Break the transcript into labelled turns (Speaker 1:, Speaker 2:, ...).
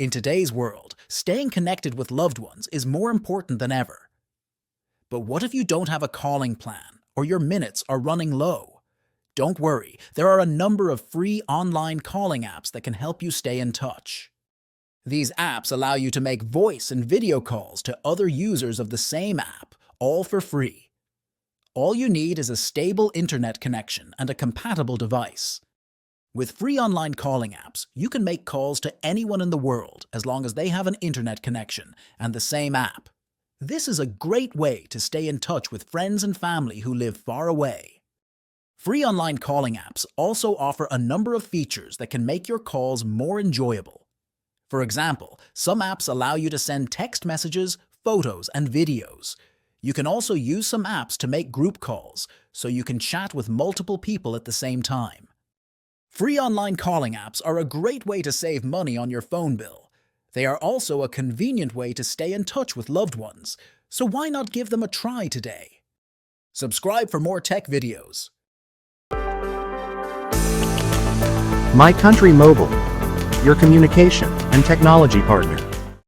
Speaker 1: In today's world, staying connected with loved ones is more important than ever. But what if you don't have a calling plan or your minutes are running low? Don't worry, there are a number of free online calling apps that can help you stay in touch. These apps allow you to make voice and video calls to other users of the same app, all for free. All you need is a stable internet connection and a compatible device. With free online calling apps, you can make calls to anyone in the world as long as they have an internet connection and the same app. This is a great way to stay in touch with friends and family who live far away. Free online calling apps also offer a number of features that can make your calls more enjoyable. For example, some apps allow you to send text messages, photos, and videos. You can also use some apps to make group calls, so you can chat with multiple people at the same time. Free online calling apps are a great way to save money on your phone bill. They are also a convenient way to stay in touch with loved ones, so why not give them a try today? Subscribe for more tech videos.
Speaker 2: My Country Mobile, your communication and technology partner.